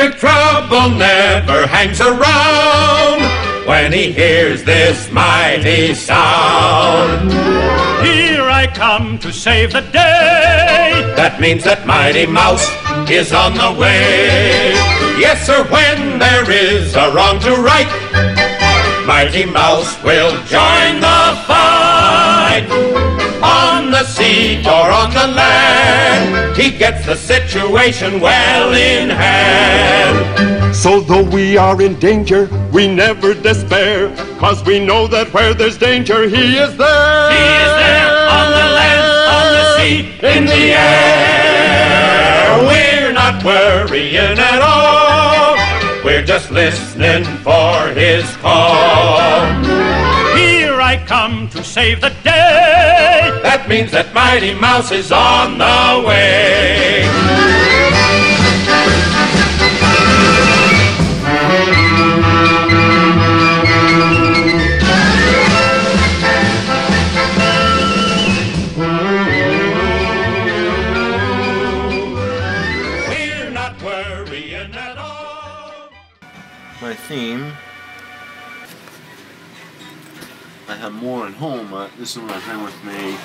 Electric trouble never hangs around when he hears this mighty sound. Here I come to save the day. That means that Mighty Mouse is on the way. Yes, sir, when there is a wrong to right, Mighty Mouse will join the fight. On the sea or on the land, he gets the situation well in hand. So though we are in danger, we never despair, 'cause we know that where there's danger, he is there. He is there on the land, on the sea, in the air. We're not worrying at all. We're just listening for his call. Here I come to save the day. That means that Mighty Mouse is on the way. We're not worrying at all. My theme, I have more at home. This is what I bring with me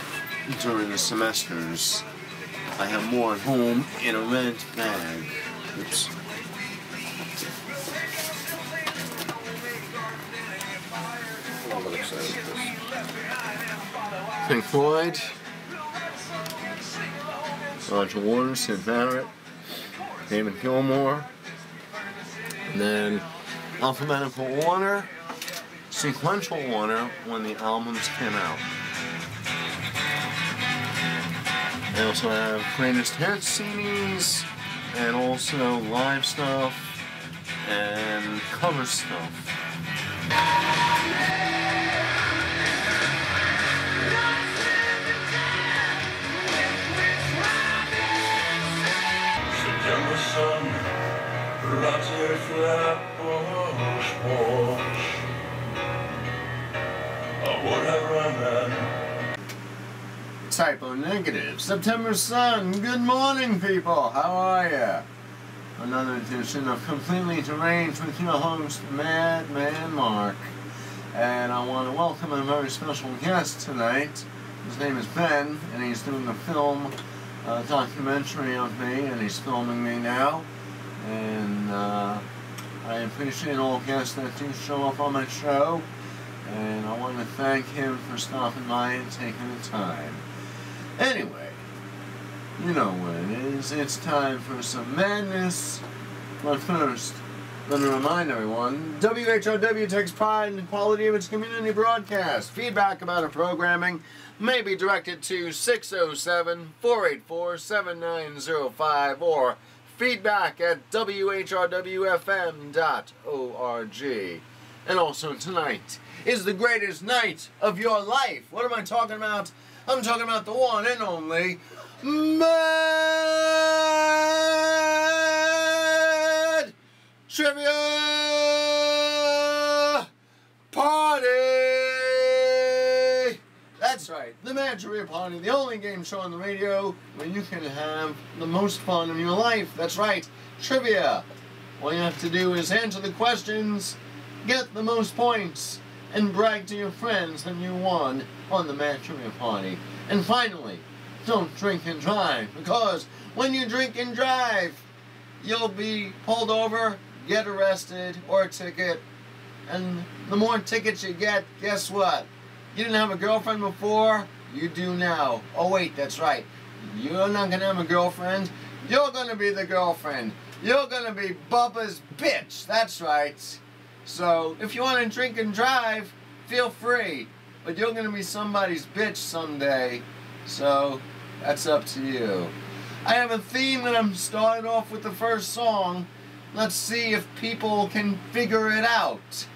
during the semesters. I have more at home in a red bag. Oops. I'm really excited with this. Pink Floyd, Roger Waters, Sid Barrett, David Gilmour, and then alphabetical order, sequential order when the albums came out. I also have greatest hits CDs, and also live stuff and cover stuff. September sun, latte Flatbush Porsche. I would have run that. Typo negative. September sun. Good morning, people. How are ya? Another edition of Completely Deranged with your host, Madman Mark. And I want to welcome a very special guest tonight. His name is Ben, and he's doing a film documentary of me, and he's filming me now. And I appreciate all guests that do show up on my show. And I want to thank him for stopping by and taking the time. Anyway, you know what it is. It's time for some madness. But first, let me remind everyone, WHRW takes pride in the quality of its community broadcast. Feedback about our programming may be directed to 607-484-7905 or feedback at whrwfm.org. And also tonight is the greatest night of your life. What am I talking about? I'm talking about the one and only Mad Trivia Party! That's right, the Mad Trivia Party, the only game show on the radio where you can have the most fun of your life. That's right, trivia. All you have to do is answer the questions, get the most points, and brag to your friends that you won on the Mad Trivia Party. And finally, don't drink and drive, because when you drink and drive, you'll be pulled over, get arrested, or a ticket. And the more tickets you get, guess what? You didn't have a girlfriend before, you do now. Oh wait, that's right. You're not gonna have a girlfriend, you're gonna be the girlfriend. You're gonna be Bubba's bitch, that's right. So, if you want to drink and drive, feel free. But you're going to be somebody's bitch someday. So, that's up to you. I have a theme that I'm starting off with the first song. Let's see if people can figure it out.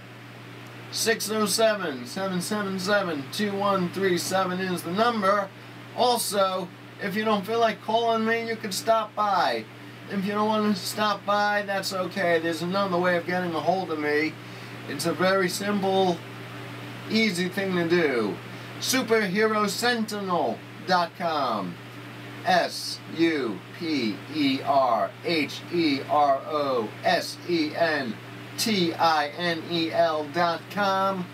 607-777-2137 is the number. Also, if you don't feel like calling me, you can stop by. If you don't want to stop by, that's okay. There's another way of getting a hold of me. It's a very simple, easy thing to do. SuperheroSentinel.com. superherosentinel.com,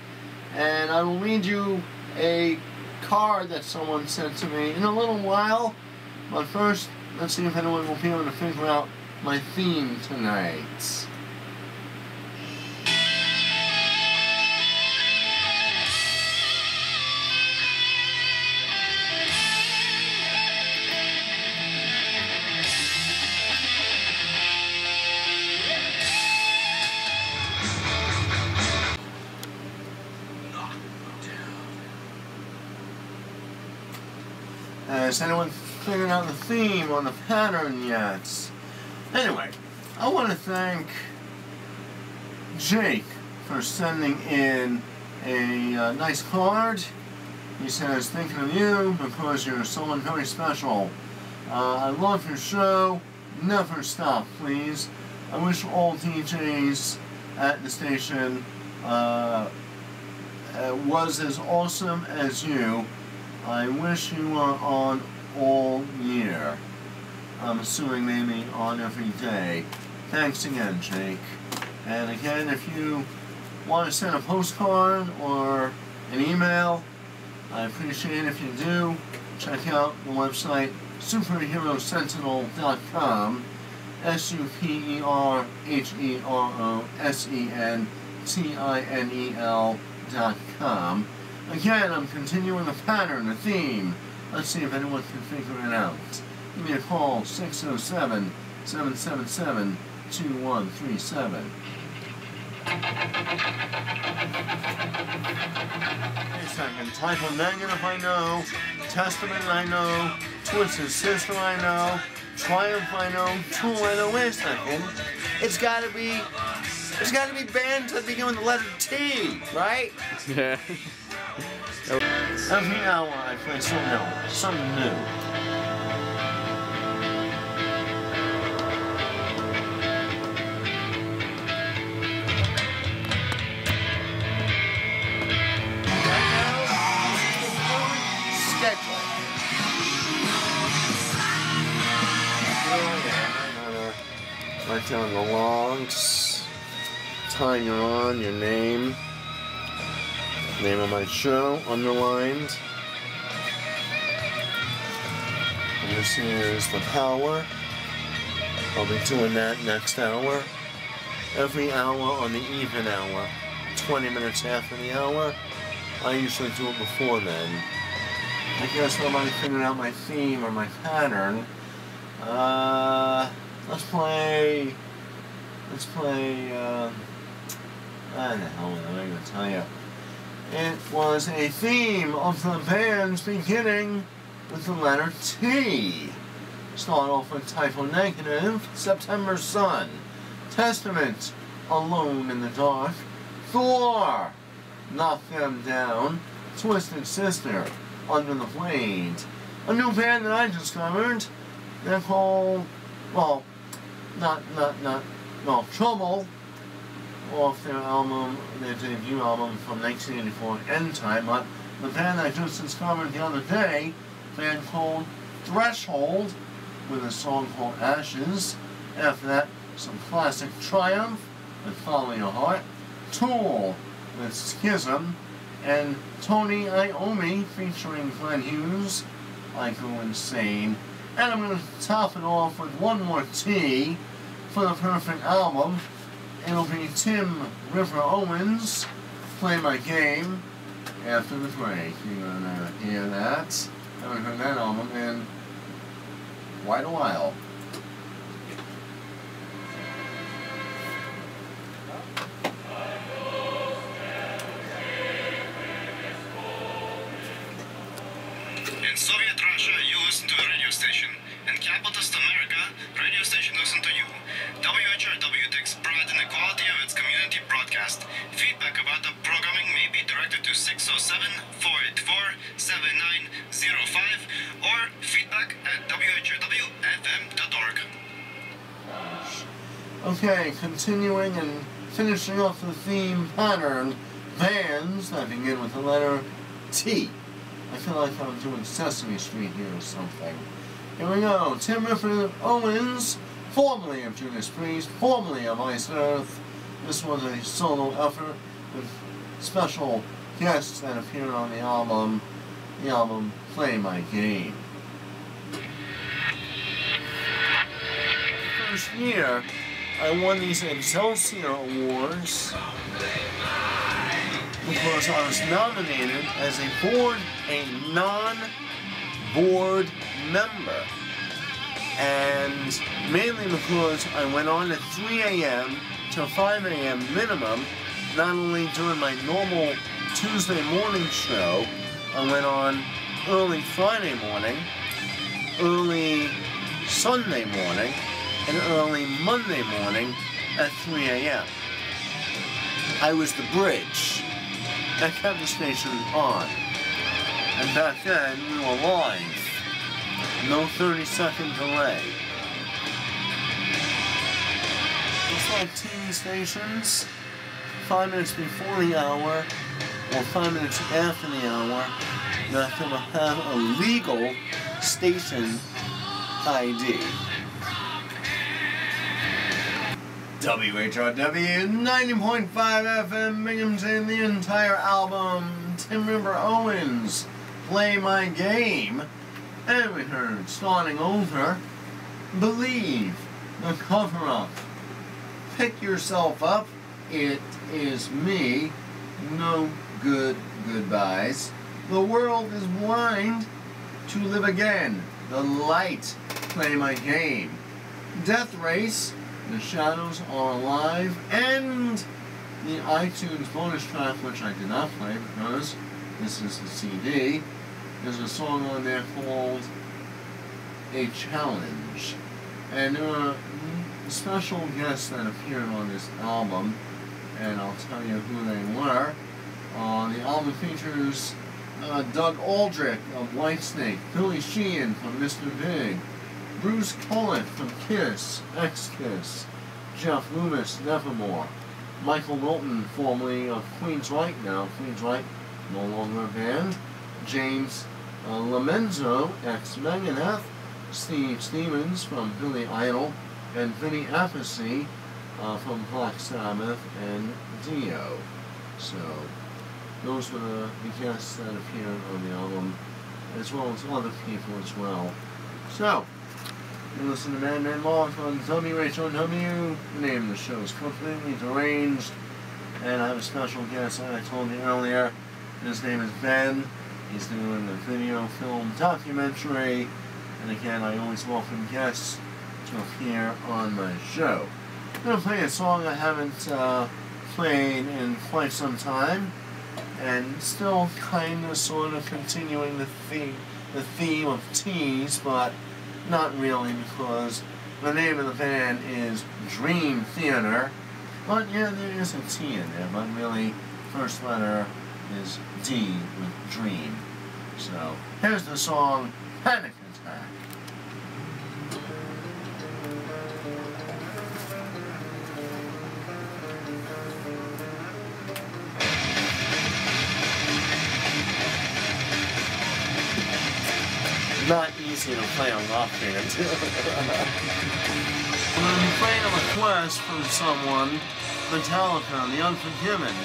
and I will read you a card that someone sent to me in a little while. But first, let's see if anyone will be able to figure out my theme tonight. Has anyone figured out the theme or the pattern yet? Anyway, I want to thank Jake for sending in a nice card. He says, thinking of you because you're someone very special. I love your show. Never stop, please. I wish all DJs at the station was as awesome as you. I wish you were on all year. I'm assuming maybe on every day. Thanks again, Jake. And again, if you want to send a postcard or an email, I appreciate it if you do. Check out the website superherosentinel.com, superherosentinel.com. Again, I'm continuing the pattern, the theme. Let's see if anyone can figure it out. Give me a call, 607-777-2137. Wait a second. Typo Negative I know. Testament I know. Twisted Sister I know. Triumph I know. Tool I know. Wait a second. It's gotta be bands that begin with the letter T, right? Yeah. Every hour I play something new. Schedule. Write down the logs, time you're on, your name. Name of my show, underlined. And this is the power. I'll be doing that next hour. Every hour on the even hour. 20 minutes after the hour. I usually do it before then. I guess nobody figured out my theme or my pattern. Let's play, the hell am I going to tell you? It was a theme of the bands beginning with the letter T. Start off with Typo Negative, September Sun, Testament, Alone in the Dark, Thor, Knock Them Down, Twisted Sister, Under the Blade. A new band that I discovered. They're called, well, Trouble. Off their album, their debut album from 1984, End Time, but the band I just discovered the other day, a band called Threshold, with a song called Ashes. After that, some classic Triumph with Follow Your Heart, Tool with Schism, and Tony Iommi featuring Glenn Hughes, I Go Insane. And I'm going to top it off with one more T for the perfect album. It'll be Tim River Owens, Play My Game, after the break. You're going to hear that. I haven't heard that album in quite a while. In Soviet Russia, you listen to a radio station. In capitalist America, radio station listen to you. WHRW takes pride in the quality of its community broadcast. Feedback about the programming may be directed to 607-484-7905 or feedback at whrwfm.org. Okay, continuing and finishing off the theme pattern, bands that begin with the letter T. I feel like I'm doing Sesame Street here or something. Here we go. Tim Riffin Owens, formerly of Judas Priest, formerly of Iced Earth. This was a solo effort with special guests that appeared on the album Play My Game. First year, I won these Excelsior Awards because I was nominated as a non-board member. And mainly because I went on at 3 a.m. to 5 a.m. minimum, not only during my normal Tuesday morning show, I went on early Friday morning, early Sunday morning, and early Monday morning at 3 a.m. I was the bridge that kept the station on. And back then, we were live. No 30-second delay. It's like TV stations, 5 minutes before the hour, or 5 minutes after the hour, that can have a legal station ID. WHRW 90.5 FM Binghamton, the entire album, Tim River Owens, Play My Game, and we heard Starting Over, Believe, The Cover-Up, Pick Yourself Up, It Is Me, No Good Goodbyes, The World Is Blind, To Live Again, The Light, Play My Game, Death Race, The Shadows Are Alive, and the iTunes bonus track, which I did not play because this is a CD. There's a song on there called A Challenge. And there are special guests that appeared on this album, and I'll tell you who they were. The album features Doug Aldrich of Whitesnake, Billy Sheehan from Mr. Big, Bruce Kulick from Kiss, Ex-Kiss, Jeff Loomis, Nevermore, Michael Milton, formerly of Queensryche, now Queensryche, no longer a band, James Lamenzo, ex-Megadeth, Steve Stevens from Billy Idol, and Vinny Appice from Black Sabbath and Dio. So, those were the guests that appeared on the album, as well as other people as well. So, you listen to Man Mark on WHOW. The name of the show is Completely Deranged, and I have a special guest that I told you earlier. His name is Ben. He's doing a video film documentary, and again, I always welcome guests to appear on my show. I'm going to play a song I haven't played in quite some time, and still kind of sort of continuing the theme of teas, but not really, because the name of the band is Dream Theater. But yeah, there is a T in there, but really, first letter is D with Dream. So, here's the song, Panic Attack. Not easy to play on rock band. I'm going to be playing a request from someone, Metallica, The Unforgiven.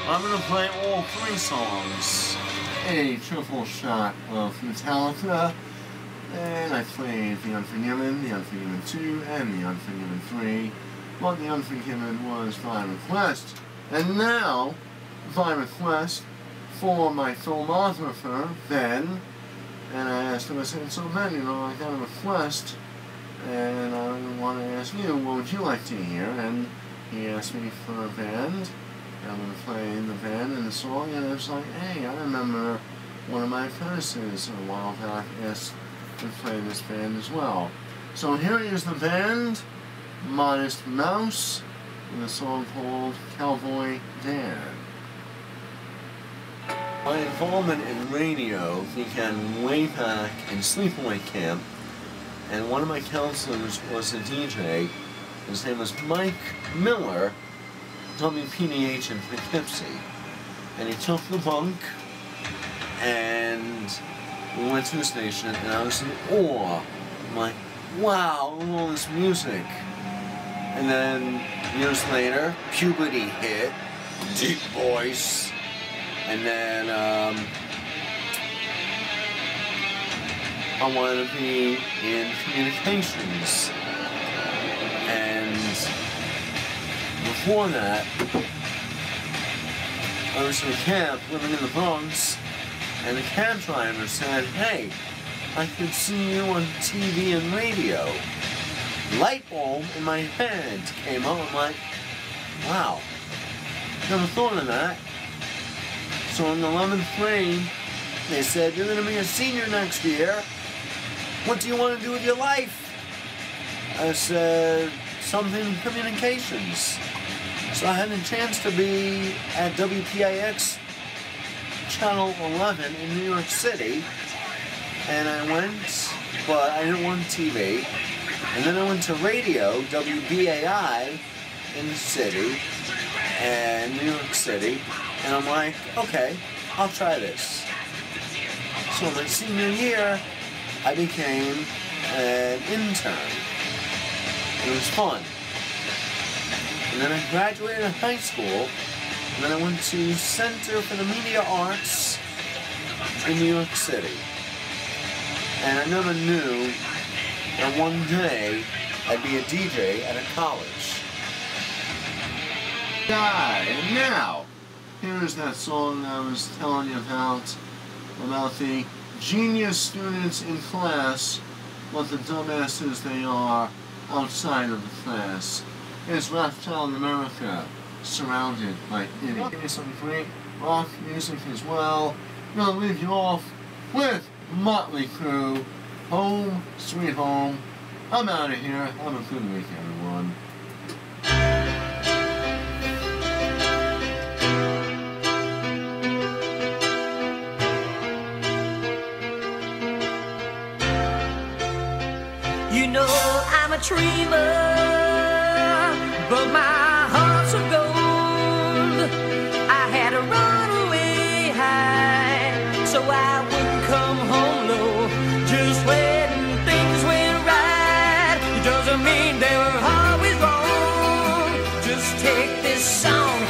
I'm going to play all 3 songs. A triple shot of Metallica, and I played The Unforgiven 2, and The Unforgiven 3. But The Unforgiven was by request. And now, by request for my filmographer, Ben. And I asked him, I said, so Ben, you know, I got a request, and I want to ask you, what would you like to hear? And he asked me for a band. I'm going to play the band and the song, and I was like, hey, I remember one of my apprentices a while back asked to play this band as well. So here is the band, Modest Mouse, with a song called Cowboy Dan. My involvement in radio began way back in sleepaway camp, and one of my counselors was a DJ. His name was Mike Miller, WPDH in Poughkeepsie. And he took the bunk, and we went to the station, and I was in awe I'm like, wow, all this music. And then years later, puberty hit, deep voice, and then I wanted to be in communications. And before that, I was in a cab living in the Bronx, and the cab driver said, hey, I could see you on TV and radio. Light bulb in my head came on. I'm like, wow, never thought of that. So in the 11th grade, they said, you're going to be a senior next year. What do you want to do with your life? I said, something in communications. So I had a chance to be at WPIX Channel 11 in New York City. And I went, but I didn't want TV. And then I went to radio, WBAI, in the city, and New York City. And I'm like, okay, I'll try this. So my senior year, I became an intern. It was fun. And then I graduated high school, and then I went to Center for the Media Arts in New York City. And I never knew that one day I'd be a DJ at a college. And now, here's that song I was telling you about the genius students in class, what the dumbasses they are outside of the class. It's Lifetime in America, surrounded by idiots. Some great rock music as well. I'm gonna leave you off with Motley Crue, Home Sweet Home. I'm out of here. Have a good week, everyone. You know I'm a dreamer, but my heart's of gold. I had to run away high, so I wouldn't come home low. Just when things went right, it doesn't mean they were always wrong. Just take this song